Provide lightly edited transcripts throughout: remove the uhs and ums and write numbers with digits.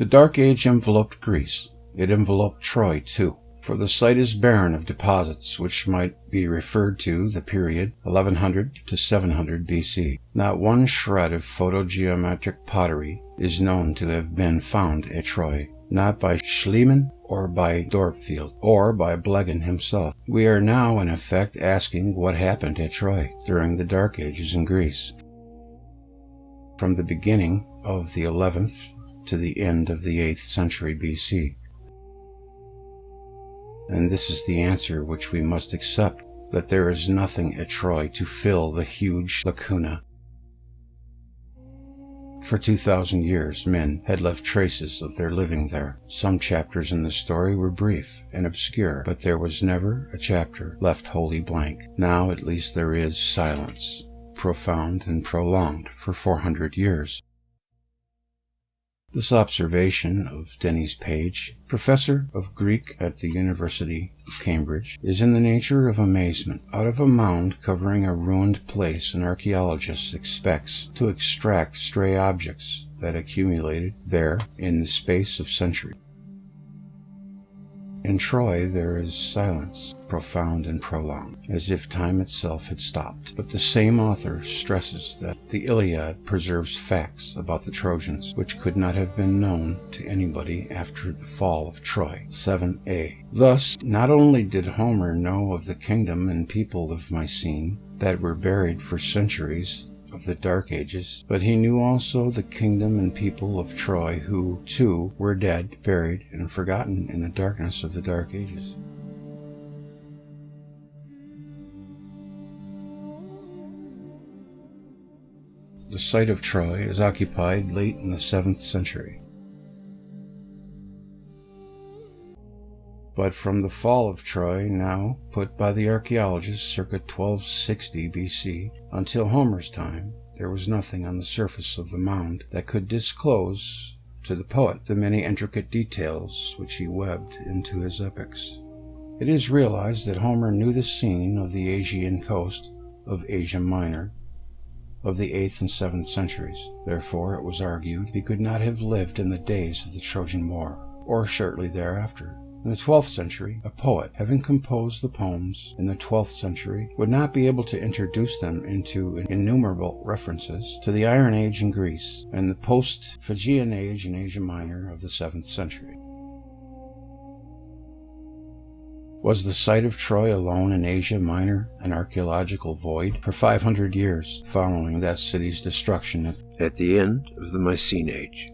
The Dark Age enveloped Greece. It enveloped Troy, too, for the site is barren of deposits which might be referred to the period 1100 to 700 BC. Not one shred of photogeometric pottery is known to have been found at Troy, not by Schliemann or by Dorpfield or by Blegen himself. We are now, in effect, asking what happened at Troy during the Dark Ages in Greece, from the beginning of the 11th to the end of the 8th century BC. And this is the answer which we must accept, that there is nothing at Troy to fill the huge lacuna. For 2,000 years, men had left traces of their living there. Some chapters in the story were brief and obscure, but there was never a chapter left wholly blank. Now at least there is silence, profound and prolonged for 400 years. This observation of Denis Page, professor of Greek at the University of Cambridge, is in the nature of amazement. Out of a mound covering a ruined place, an archaeologist expects to extract stray objects that accumulated there in the space of centuries. In Troy there is silence, profound and prolonged, as if time itself had stopped. But the same author stresses that the Iliad preserves facts about the Trojans which could not have been known to anybody after the fall of Troy. 7a. Thus, not only did Homer know of the kingdom and people of Mycene that were buried for centuries of the Dark Ages, but he knew also the kingdom and people of Troy who, too, were dead, buried, and forgotten in the darkness of the Dark Ages. The site of Troy is occupied late in the 7th century. But from the fall of Troy, now put by the archaeologists circa 1260 BC, until Homer's time, there was nothing on the surface of the mound that could disclose to the poet the many intricate details which he webbed into his epics. It is realized that Homer knew the scene of the Aegean coast of Asia Minor of the 8th and 7th centuries. Therefore, it was argued he could not have lived in the days of the Trojan War, or shortly thereafter. In the 12th century, a poet, having composed the poems in the 12th century, would not be able to introduce them into innumerable references to the Iron Age in Greece and the post-Phrygian Age in Asia Minor of the 7th century. Was the site of Troy alone in Asia Minor an archaeological void? For 500 years following that city's destruction at the end of the Mycene Age.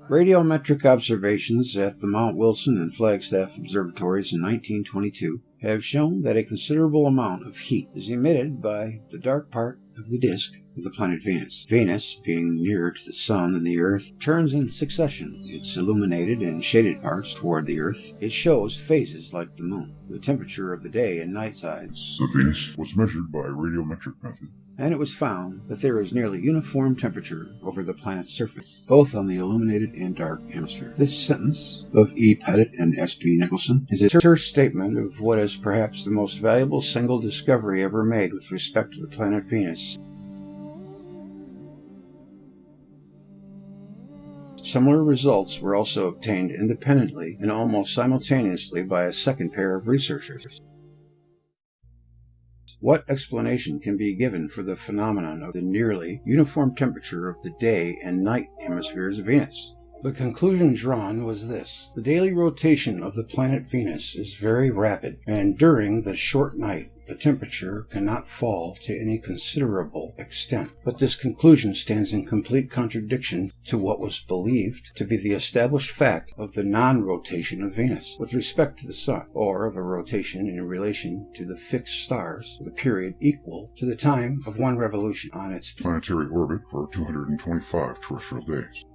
Radiometric observations at the Mount Wilson and Flagstaff observatories in 1922 have shown that a considerable amount of heat is emitted by the dark part of the disk of the planet Venus. Venus, being nearer to the Sun than the Earth, turns in succession its illuminated and shaded parts toward the Earth. It shows phases like the Moon. The temperature of the day and night sides of Venus was measured by a radiometric method, and it was found that there is nearly uniform temperature over the planet's surface, both on the illuminated and dark hemisphere. This sentence of E. Pettit and S. P. Nicholson is a terse statement of what is perhaps the most valuable single discovery ever made with respect to the planet Venus. Similar results were also obtained independently and almost simultaneously by a second pair of researchers. What explanation can be given for the phenomenon of the nearly uniform temperature of the day and night hemispheres of Venus? The conclusion drawn was this: the daily rotation of the planet Venus is very rapid, and during the short night the temperature cannot fall to any considerable extent. But this conclusion stands in complete contradiction to what was believed to be the established fact of the non-rotation of Venus with respect to the Sun, or of a rotation in relation to the fixed stars with a period equal to the time of one revolution on its planetary orbit for 225 terrestrial days.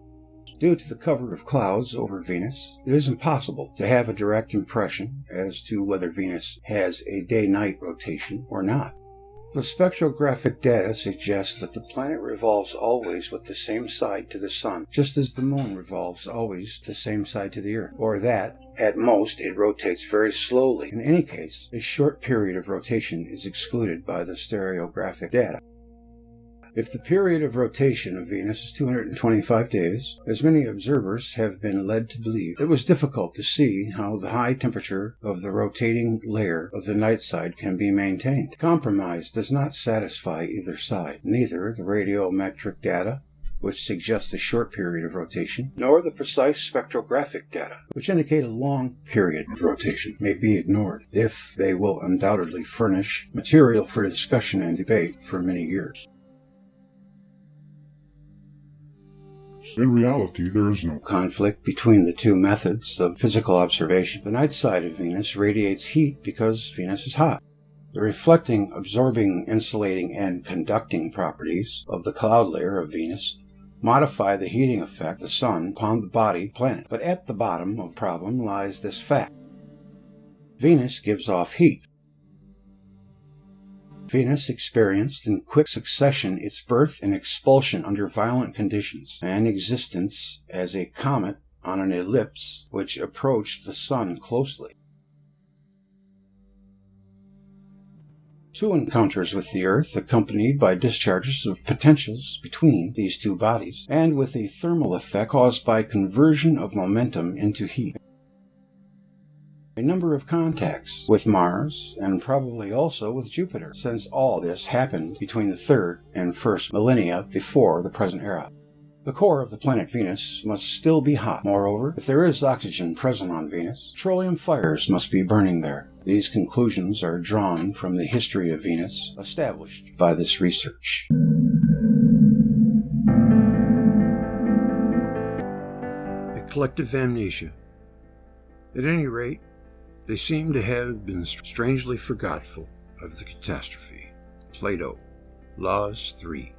Due to the cover of clouds over Venus, it is impossible to have a direct impression as to whether Venus has a day-night rotation or not. The spectrographic data suggests that the planet revolves always with the same side to the Sun, just as the Moon revolves always the same side to the Earth, or that, at most, it rotates very slowly. In any case, a short period of rotation is excluded by the stereographic data. If the period of rotation of Venus is 225 days, as many observers have been led to believe, it was difficult to see how the high temperature of the rotating layer of the night side can be maintained. Compromise does not satisfy either side. Neither the radiometric data, which suggests a short period of rotation, nor the precise spectrographic data, which indicate a long period of rotation, may be ignored, if they will undoubtedly furnish material for discussion and debate for many years. In reality, there is no conflict between the two methods of physical observation. The night side of Venus radiates heat because Venus is hot. The reflecting, absorbing, insulating, and conducting properties of the cloud layer of Venus modify the heating effect of the sun upon the body planet. But at the bottom of the problem lies this fact. Venus gives off heat. Venus experienced in quick succession its birth and expulsion under violent conditions, and existence as a comet on an ellipse which approached the sun closely. Two encounters with the Earth, accompanied by discharges of potentials between these two bodies, and with a thermal effect caused by conversion of momentum into heat. A number of contacts with Mars, and probably also with Jupiter, since all this happened between the 3rd and 1st millennia before the present era. The core of the planet Venus must still be hot. Moreover, if there is oxygen present on Venus, petroleum fires must be burning there. These conclusions are drawn from the history of Venus established by this research. A collective amnesia. At any rate, they seem to have been strangely forgetful of the catastrophe. Plato, Laws 3.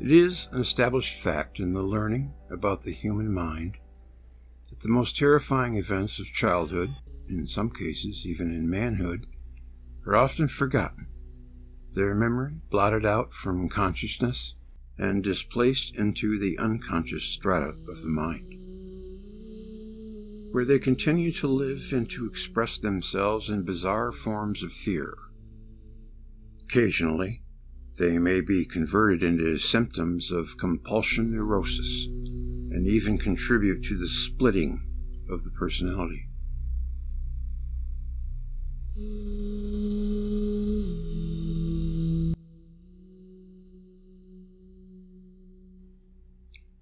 It is an established fact in the learning about the human mind that the most terrifying events of childhood, in some cases even in manhood, are often forgotten, their memory blotted out from consciousness and displaced into the unconscious strata of the mind, where they continue to live and to express themselves in bizarre forms of fear. Occasionally, they may be converted into symptoms of compulsion neurosis and even contribute to the splitting of the personality.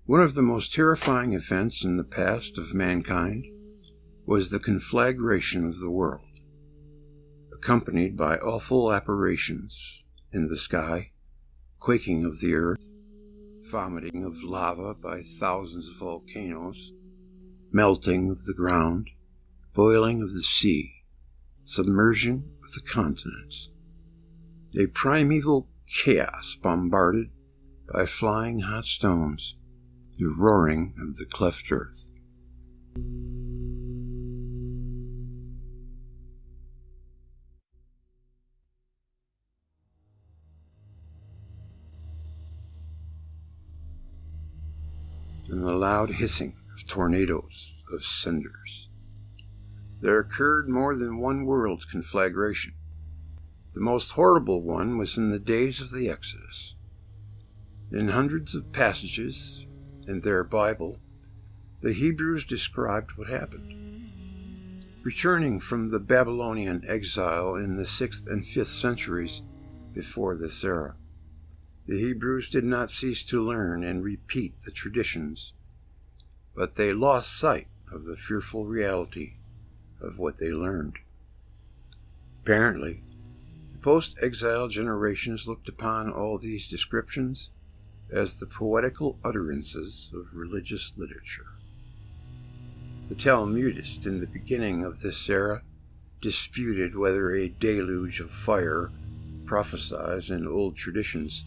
One of the most terrifying events in the past of mankind was the conflagration of the world, accompanied by awful apparitions in the sky, quaking of the earth, vomiting of lava by thousands of volcanoes, melting of the ground, boiling of the sea, submersion of the continents, a primeval chaos bombarded by flying hot stones, the roaring of the cleft earth. And the loud hissing of tornadoes of cinders. There occurred more than one world conflagration. The most horrible one was in the days of the Exodus. In hundreds of passages in their Bible, the Hebrews described what happened. Returning from the Babylonian exile in the 6th and 5th centuries before this era, the Hebrews did not cease to learn and repeat the traditions, but they lost sight of the fearful reality of what they learned. Apparently, the post-exile generations looked upon all these descriptions as the poetical utterances of religious literature. The Talmudists in the beginning of this era disputed whether a deluge of fire prophesied in old traditions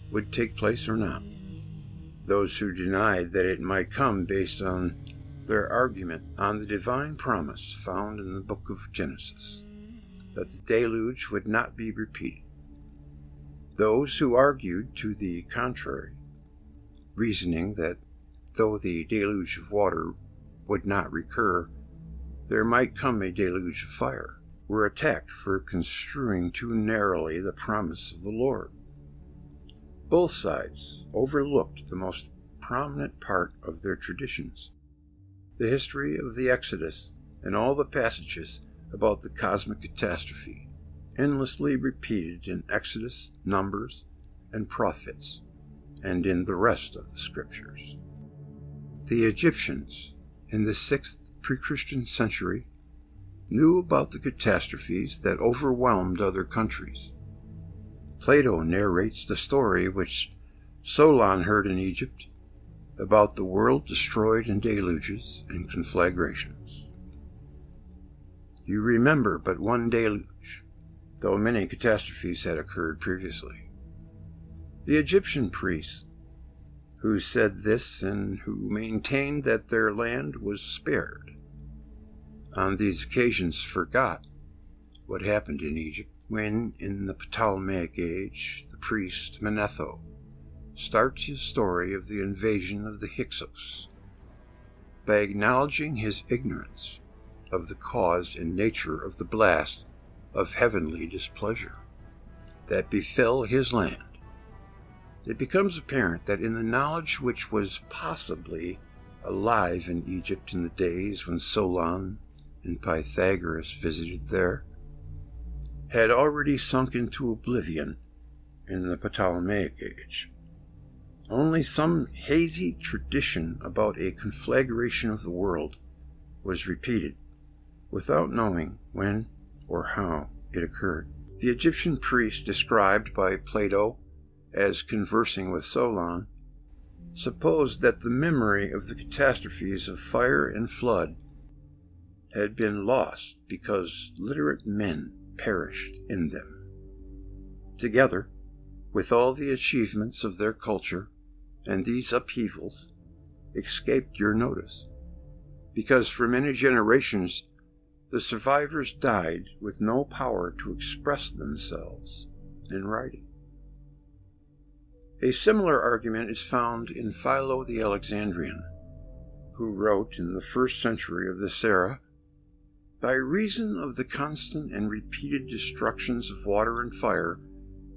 would take place or not. Those who denied that it might come based on their argument on the divine promise found in the book of Genesis, that the deluge would not be repeated. Those who argued to the contrary, reasoning that though the deluge of water would not recur, there might come a deluge of fire, were attacked for construing too narrowly the promise of the Lord. Both sides overlooked the most prominent part of their traditions, the history of the Exodus and all the passages about the cosmic catastrophe, endlessly repeated in Exodus, Numbers, and Prophets, and in the rest of the scriptures. The Egyptians, in the 6th pre-Christian century, knew about the catastrophes that overwhelmed other countries. Plato narrates the story which Solon heard in Egypt about the world destroyed in deluges and conflagrations. You remember but one deluge, though many catastrophes had occurred previously. The Egyptian priests, who said this and who maintained that their land was spared, on these occasions forgot what happened in Egypt when, in the Ptolemaic age, the priest Manetho starts his story of the invasion of the Hyksos by acknowledging his ignorance of the cause and nature of the blast of heavenly displeasure that befell his land. It becomes apparent that in the knowledge which was possibly alive in Egypt in the days when Solon and Pythagoras visited there, had already sunk into oblivion in the Ptolemaic age. Only some hazy tradition about a conflagration of the world was repeated, without knowing when or how it occurred. The Egyptian priest described by Plato as conversing with Solon supposed that the memory of the catastrophes of fire and flood had been lost because literate men perished in them. Together with all the achievements of their culture, and these upheavals escaped your notice, because for many generations the survivors died with no power to express themselves in writing. A similar argument is found in Philo the Alexandrian, who wrote in the 1st century of this era, "By reason of the constant and repeated destructions of water and fire,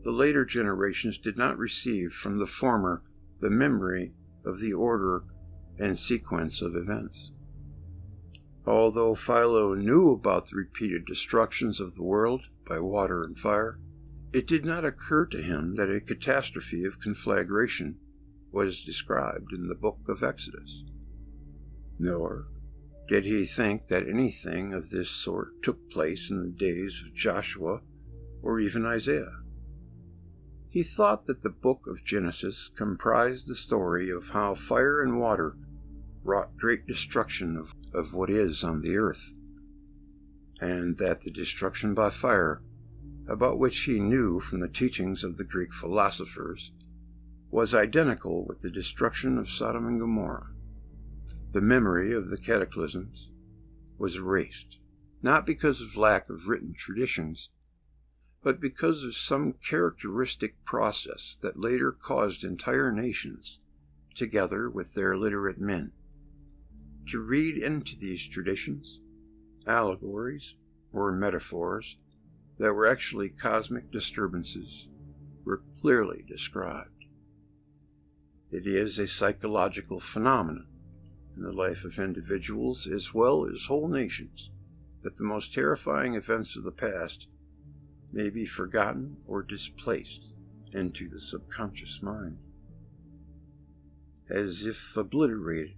the later generations did not receive from the former the memory of the order and sequence of events." Although Philo knew about the repeated destructions of the world by water and fire, it did not occur to him that a catastrophe of conflagration was described in the book of Exodus. Nor did he think that anything of this sort took place in the days of Joshua or even Isaiah. He thought that the book of Genesis comprised the story of how fire and water wrought great destruction of what is on the earth, and that the destruction by fire, about which he knew from the teachings of the Greek philosophers, was identical with the destruction of Sodom and Gomorrah. The memory of the cataclysms was erased, not because of lack of written traditions, but because of some characteristic process that later caused entire nations, together with their literate men, to read into these traditions allegories or metaphors that were actually cosmic disturbances were clearly described. It is a psychological phenomenon in the life of individuals as well as whole nations that the most terrifying events of the past may be forgotten or displaced into the subconscious mind. As if obliterated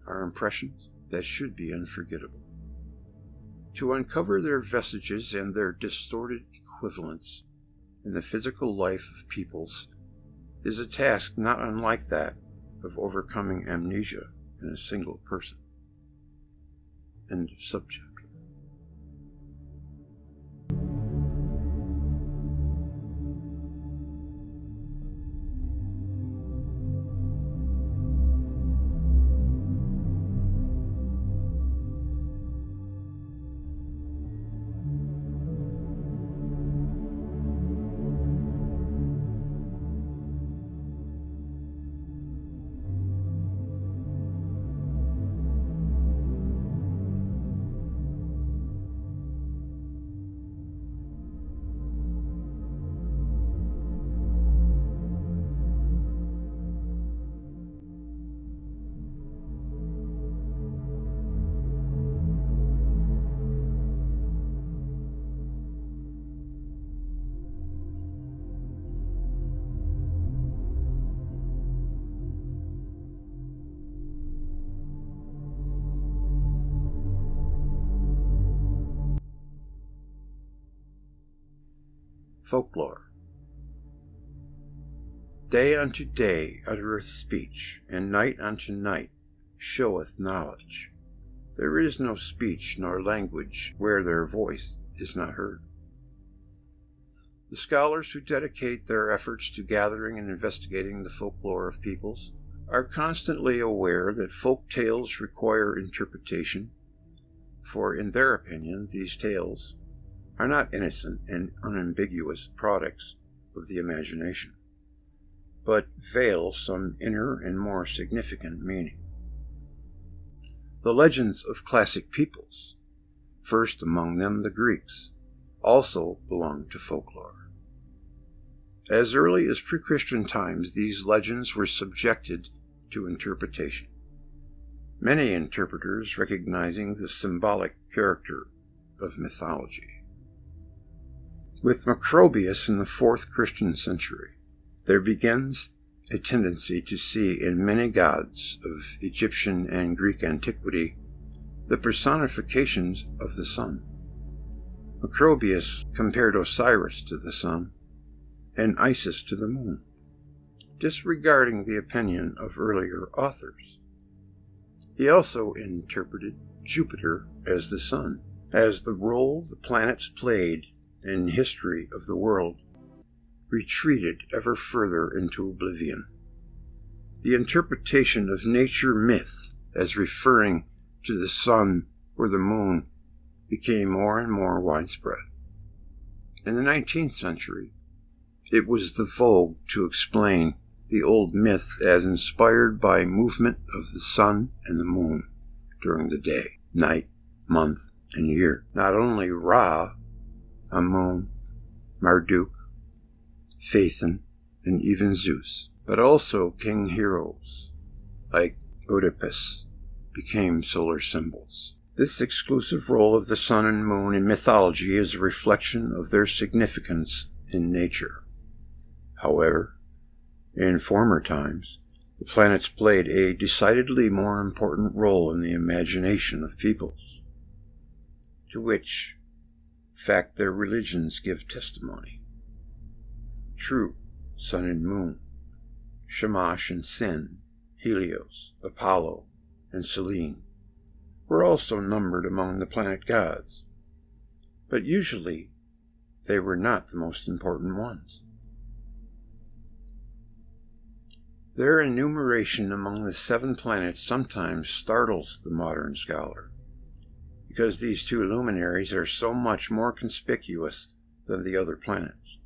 are impressions that should be unforgettable. To uncover their vestiges and their distorted equivalents in the physical life of peoples is a task not unlike that of overcoming amnesia in a single person. End of subject. Folklore. Day unto day uttereth speech, and night unto night showeth knowledge. There is no speech nor language where their voice is not heard. The scholars who dedicate their efforts to gathering and investigating the folklore of peoples are constantly aware that folk tales require interpretation, for in their opinion these tales are not innocent and unambiguous products of the imagination, but veil some inner and more significant meaning. The legends of classic peoples, first among them the Greeks, also belong to folklore. As early as pre-Christian times, these legends were subjected to interpretation, many interpreters recognizing the symbolic character of mythology. With Macrobius in the 4th Christian century, there begins a tendency to see in many gods of Egyptian and Greek antiquity the personifications of the sun. Macrobius compared Osiris to the sun and Isis to the moon, disregarding the opinion of earlier authors. He also interpreted Jupiter as the sun, as the role the planets played in history of the world retreated ever further into oblivion. The interpretation of nature myth as referring to the sun or the moon became more and more widespread. In the 19th century, it was the vogue to explain the old myths as inspired by movement of the sun and the moon during the day, night, month, and year. Not only Ra, Amun, Marduk, Phaethon, and even Zeus, but also king heroes like Oedipus became solar symbols. This exclusive role of the sun and moon in mythology is a reflection of their significance in nature. However, in former times, the planets played a decidedly more important role in the imagination of peoples, to which fact their religions give testimony. True, sun and moon, Shamash and Sin, Helios, Apollo, and Selene were also numbered among the planet gods, but usually they were not the most important ones. Their enumeration among the 7 planets sometimes startles the modern scholar, because these 2 luminaries are so much more conspicuous than the other planets.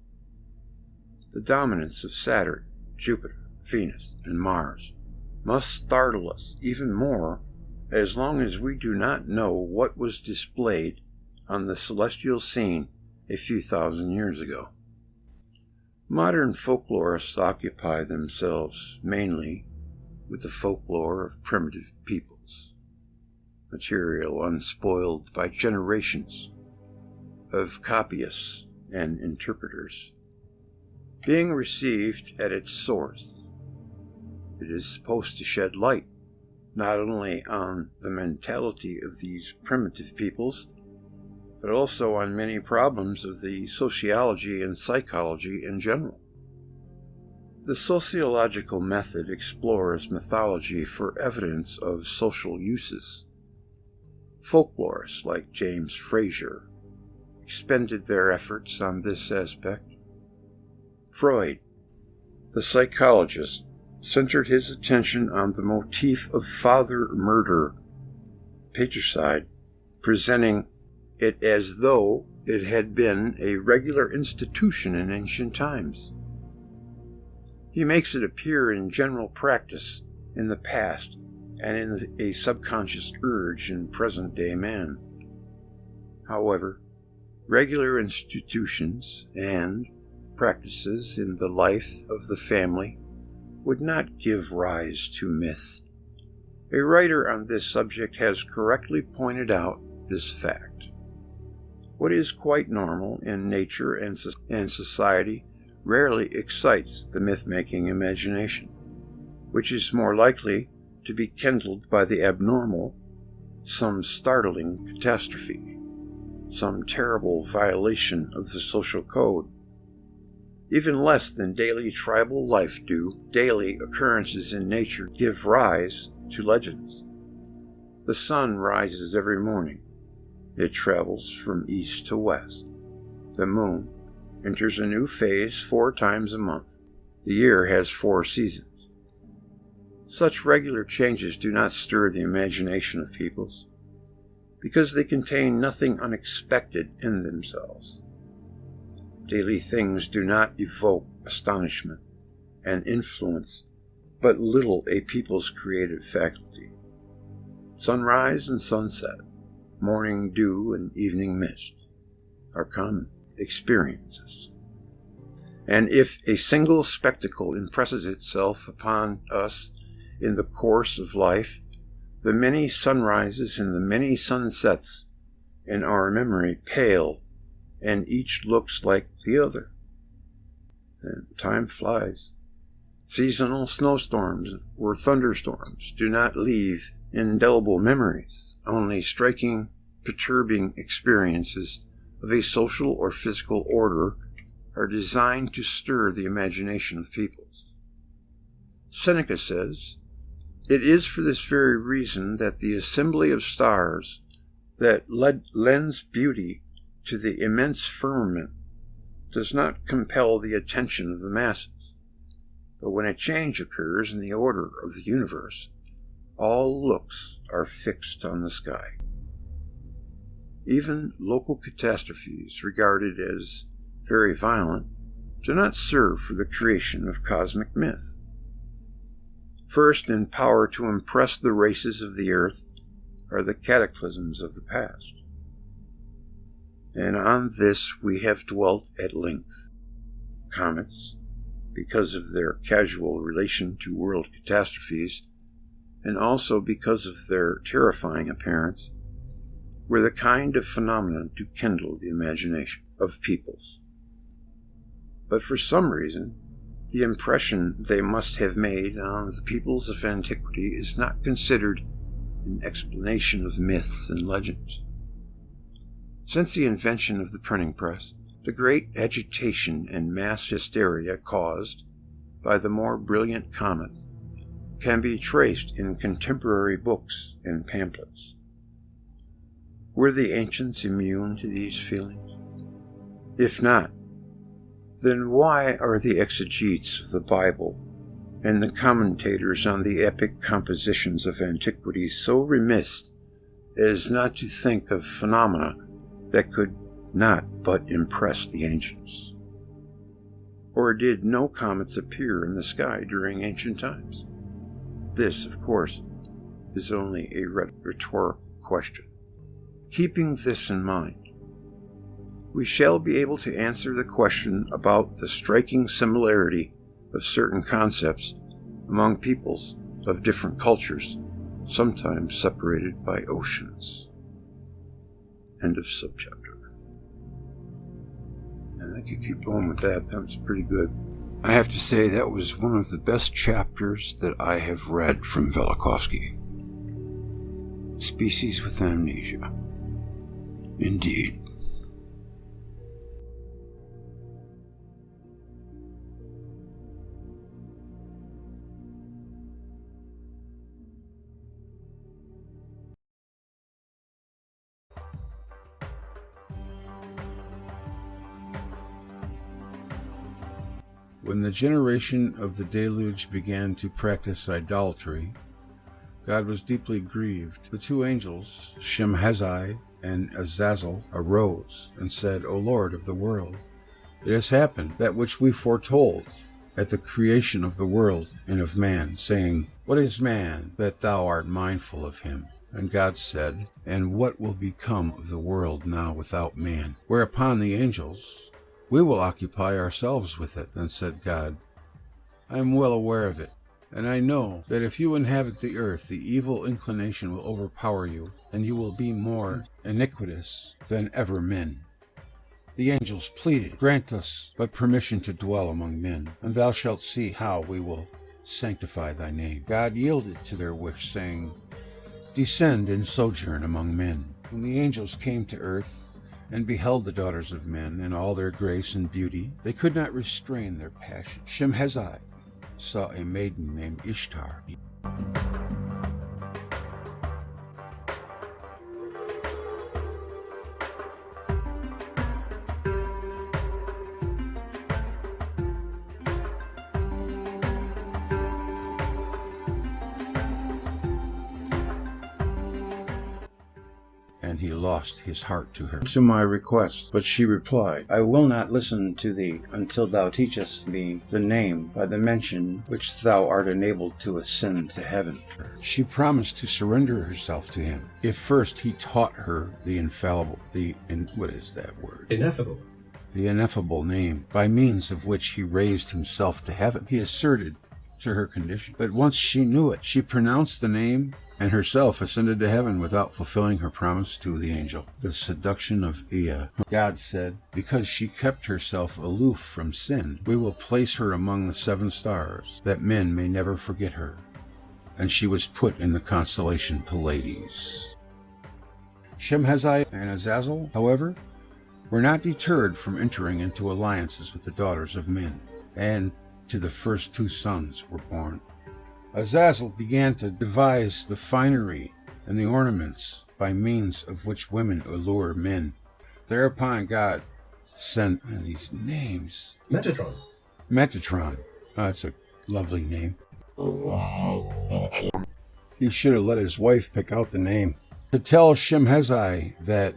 The dominance of Saturn, Jupiter, Venus, and Mars must startle us even more as long as we do not know what was displayed on the celestial scene a few thousand years ago. Modern folklorists occupy themselves mainly with the folklore of primitive peoples, material unspoiled by generations of copyists and interpreters. Being received at its source, it is supposed to shed light not only on the mentality of these primitive peoples, but also on many problems of the sociology and psychology in general. The sociological method explores mythology for evidence of social uses. Folklorists like James Frazer expended their efforts on this aspect. Freud, the psychologist, centered his attention on the motif of father murder, patricide, presenting it as though it had been a regular institution in ancient times. He makes it appear in general practice in the past and in a subconscious urge in present-day man. However, regular institutions and practices in the life of the family would not give rise to myths. A writer on this subject has correctly pointed out this fact. What is quite normal in nature and society rarely excites the myth-making imagination, which is more likely to be kindled by the abnormal, some startling catastrophe, some terrible violation of the social code, Even less than daily tribal life do, daily occurrences in nature give rise to legends. The sun rises every morning. It travels from east to west. The moon enters a new phase 4 times a month. The year has 4 seasons. Such regular changes do not stir the imagination of peoples, because they contain nothing unexpected in themselves. Daily things do not evoke astonishment and influence but little a people's creative faculty. Sunrise and sunset, morning dew and evening mist are common experiences. And if a single spectacle impresses itself upon us in the course of life, the many sunrises and the many sunsets in our memory pale, and each looks like the other. And time flies. Seasonal snowstorms or thunderstorms do not leave indelible memories, only striking, perturbing experiences of a social or physical order are designed to stir the imagination of peoples. Seneca says, "It is for this very reason that the assembly of stars that lends beauty to the immense firmament does not compel the attention of the masses. But when a change occurs in the order of the universe, all looks are fixed on the sky." Even local catastrophes, regarded as very violent, do not serve for the creation of cosmic myth. First in power to impress the races of the earth are the cataclysms of the past. And on this we have dwelt at length. Comets, because of their casual relation to world catastrophes, and also because of their terrifying appearance, were the kind of phenomenon to kindle the imagination of peoples. But for some reason, the impression they must have made on the peoples of antiquity is not considered an explanation of myths and legends. Since the invention of the printing press, the great agitation and mass hysteria caused by the more brilliant comet can be traced in contemporary books and pamphlets. Were the ancients immune to these feelings? If not, then why are the exegetes of the Bible and the commentators on the epic compositions of antiquity so remiss as not to think of phenomena that could not but impress the ancients? Or did no comets appear in the sky during ancient times? This, of course, is only a rhetorical question. Keeping this in mind, we shall be able to answer the question about the striking similarity of certain concepts among peoples of different cultures, sometimes separated by oceans. End of subchapter. And I could keep going with that. That was pretty good. I have to say that was one of the best chapters that I have read from Velikovsky. Species with Amnesia. Indeed. When the generation of the deluge began to practice idolatry, God was deeply grieved. The 2 angels, Shemhazai and Azazel, arose and said, "O Lord of the world, it has happened, that which we foretold at the creation of the world and of man, saying, What is man, that thou art mindful of him? And God said, And what will become of the world now without man? Whereupon the angels, We will occupy ourselves with it. Then said God, I am well aware of it, and I know that if you inhabit the earth, the evil inclination will overpower you, and you will be more iniquitous than ever men. The angels pleaded, Grant us but permission to dwell among men, and thou shalt see how we will sanctify thy name. God yielded to their wish, saying, Descend and sojourn among men. When the angels came to earth, and beheld the daughters of men in all their grace and beauty, they could not restrain their passion. Shemhazai saw a maiden named Ishtar. And he lost his heart to her. To my request, but she replied, I will not listen to thee until thou teachest me the name by the mention which thou art enabled to ascend to heaven. She promised to surrender herself to him if first he taught her the ineffable name, by means of which he raised himself to heaven. He asserted to her condition. But once she knew it, she pronounced the name and herself ascended to heaven without fulfilling her promise to the angel. The seduction of Ea. God said, because she kept herself aloof from sin, we will place her among the 7 stars, that men may never forget her. And she was put in the constellation Pleiades. Shemhazai and Azazel, however, were not deterred from entering into alliances with the daughters of men, and to the first 2 sons were born. Azazel began to devise the finery and the ornaments by means of which women allure men. Thereupon God sent these names. Metatron. Metatron. Oh, that's a lovely name. He should have let his wife pick out the name. To tell Shemhazai that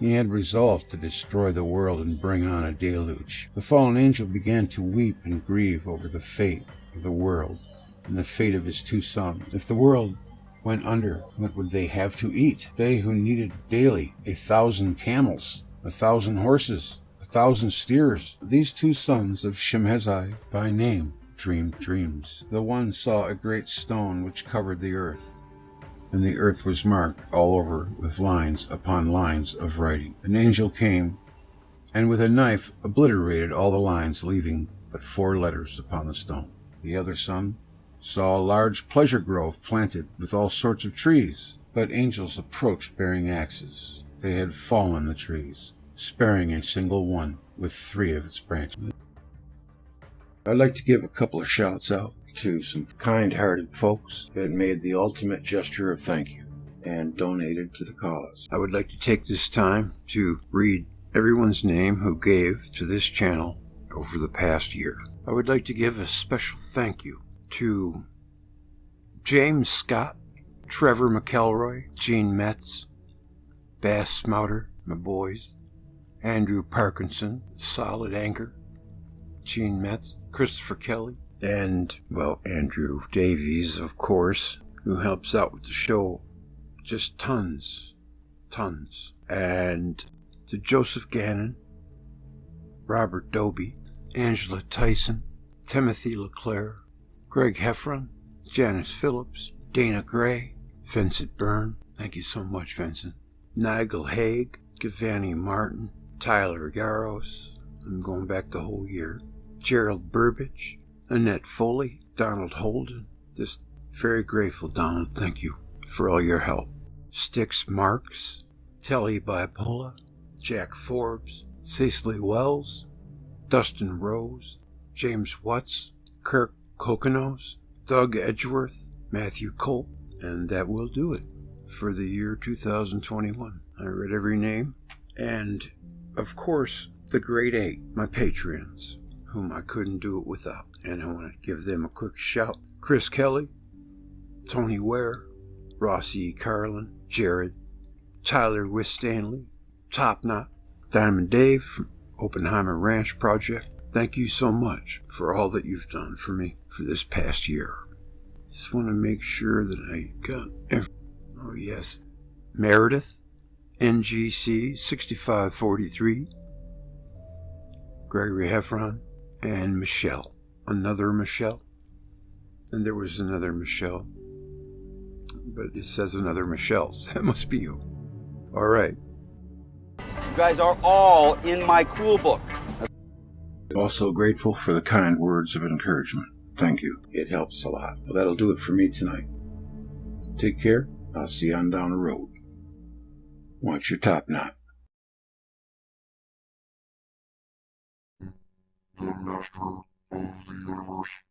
he had resolved to destroy the world and bring on a deluge. The fallen angel began to weep and grieve over the fate of the world and the fate of his 2 sons. If the world went under, what would they have to eat? They who needed daily 1,000 camels, 1,000 horses, 1,000 steers. These 2 sons of Shemhazai by name dreamed dreams. The one saw a great stone which covered the earth, and the earth was marked all over with lines upon lines of writing. An angel came, and with a knife obliterated all the lines, leaving but 4 letters upon the stone. The other son saw a large pleasure grove planted with all sorts of trees, but angels approached bearing axes. They had fallen the trees, sparing a single one with 3 of its branches. I'd like to give a couple of shouts out to some kind-hearted folks that made the ultimate gesture of thank you and donated to the cause. I would like to take this time to read everyone's name who gave to this channel over the past year. I would like to give a special thank you to James Scott, Trevor McElroy, Gene Metz, Bass Smouter, my boys, Andrew Parkinson, Solid Anchor, Gene Metz, Christopher Kelly, and, well, Andrew Davies, of course, who helps out with the show. Just tons. And to Joseph Gannon, Robert Doby, Angela Tyson, Timothy LeClaire, Greg Heffron, Janice Phillips, Dana Gray, Vincent Byrne, thank you so much, Vincent, Nigel Haig, Giovanni Martin, Tyler Garros, I'm going back the whole year, Gerald Burbage, Annette Foley, Donald Holden, just very grateful, Donald, thank you for all your help, Styx Marks, Telly Bipola, Jack Forbes, Cecily Wells, Dustin Rose, James Watts, Kirk Kokonos, Doug Edgeworth, Matthew Culp, and that will do it for the year 2021. I read every name, and of course, the Great 8, my Patreons, whom I couldn't do it without, and I want to give them a quick shout. Chris Kelly, Tony Ware, Rossi E. Carlin, Jared, Tyler Wistanley, Top Knot, Diamond Dave from Oppenheimer Ranch Project. Thank you so much for all that you've done for me for this past year. Just want to make sure that I got oh yes, Meredith, NGC 6543, Gregory Heffron, and Michelle. Another Michelle. And there was another Michelle. But it says another Michelle, so that must be you. All right. You guys are all in my cool book. Also grateful for the kind words of encouragement. Thank you. It helps a lot. Well, that'll do it for me tonight. Take care. I'll see you on down the road. Watch your top knot. the master of the universe.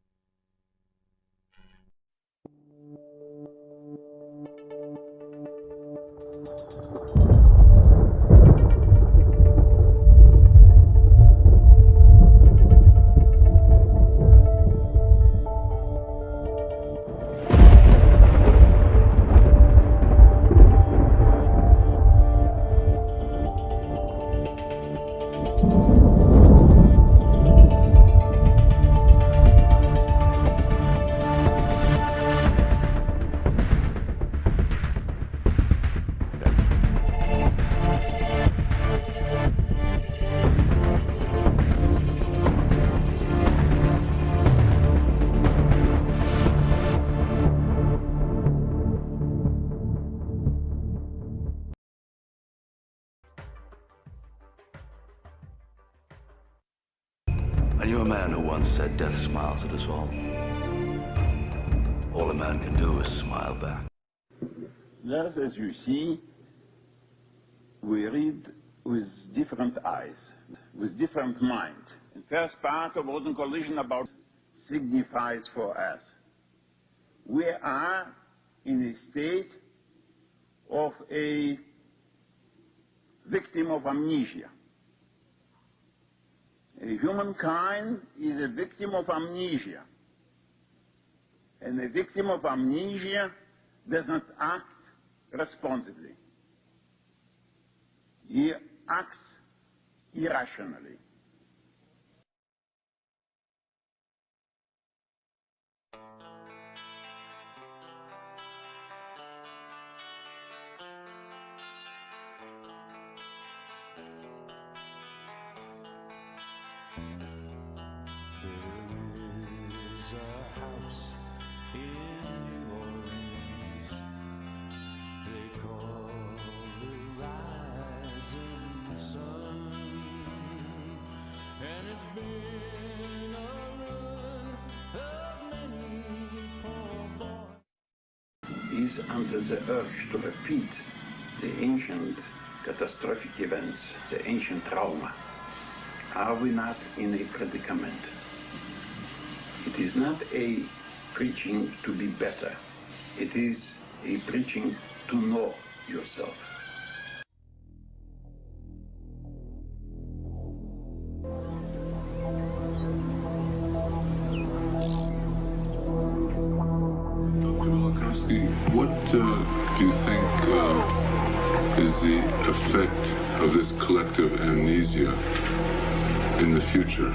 I knew a man who once said death smiles at us all. All a man can do is smile back. Thus, as you see, we read with different eyes, with different mind. The first part of what the collision about signifies for us. We are in a state of a victim of amnesia. Humankind is a victim of amnesia. And a victim of amnesia does not act responsibly. He acts irrationally. There is a house in New Orleans they call the rising sun, and it's been a run of many poor boys. Is under the urge to repeat the ancient catastrophic events, the ancient trauma. Are we not in a predicament? It is not a preaching to be better. It is a preaching to know yourself. Dr. Velikovsky, what do you think is the effect of this collective amnesia in the future?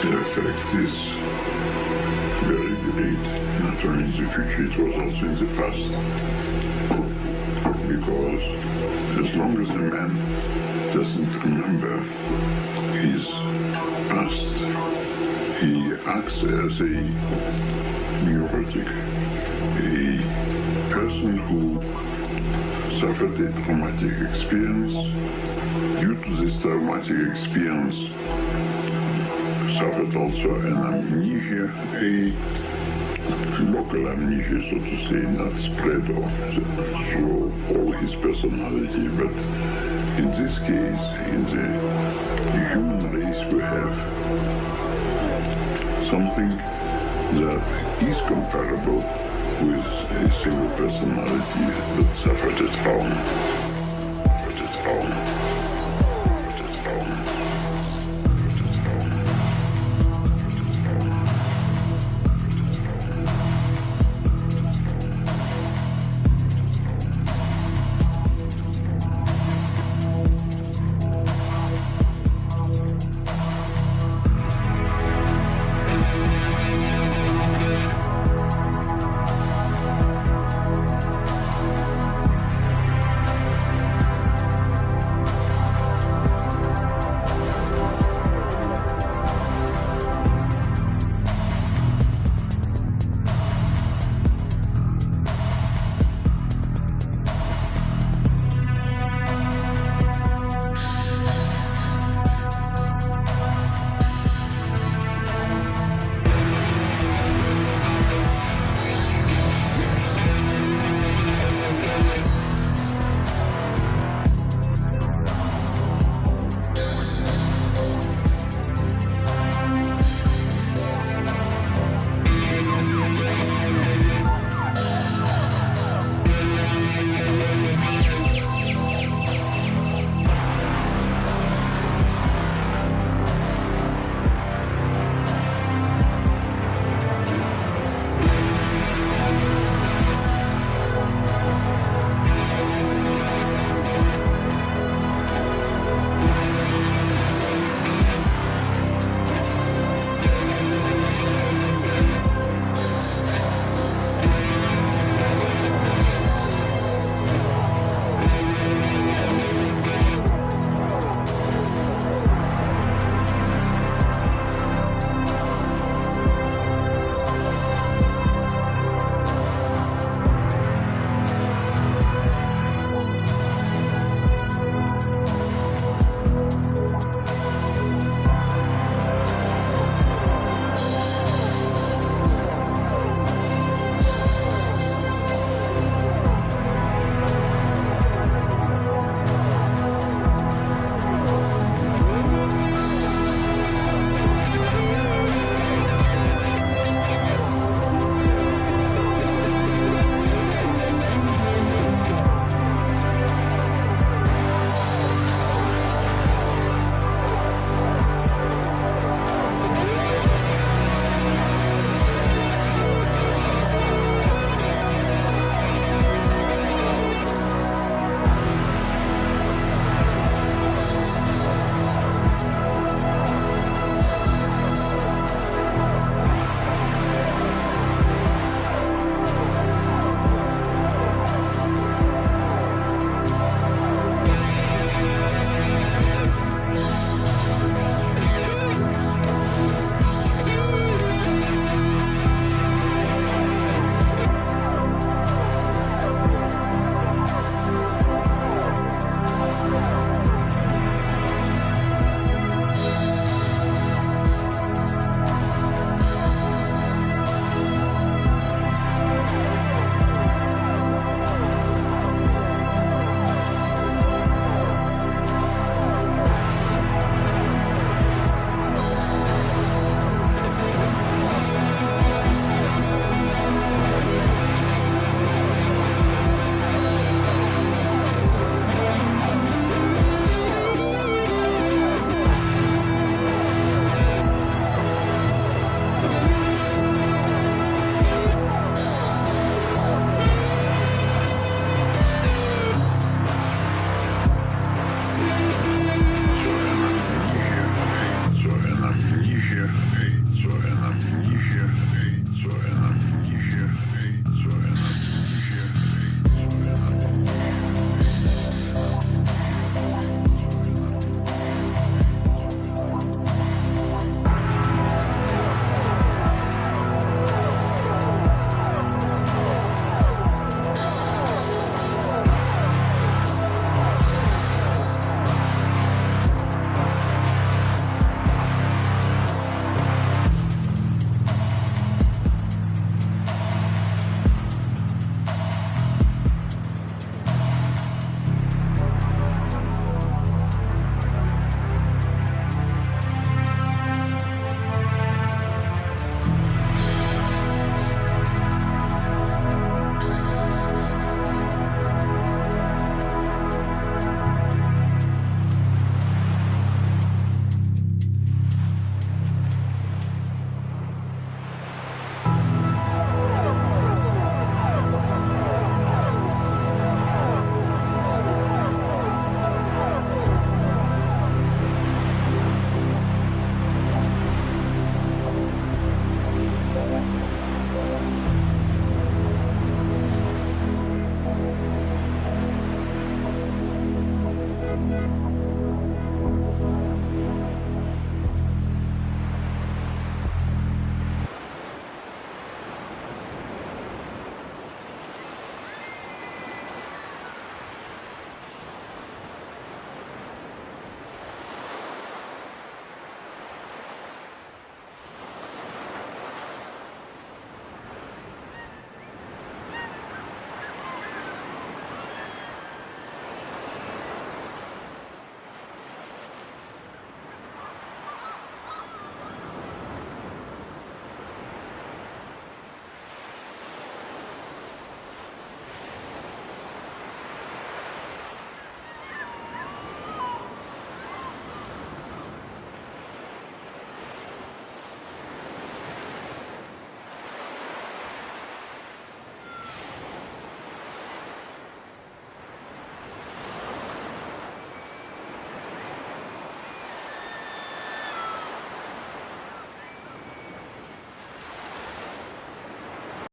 The effect is very great, not only in the future, it was also in the past. Because as long as a man doesn't remember his past, he acts as a neurotic, a person who suffered a traumatic experience. Due to this traumatic experience, suffered also an amnesia, a local amnesia, so to say, not spread through all his personality, but in this case, in the human race, we have something that is comparable with a single personality that suffered a trauma.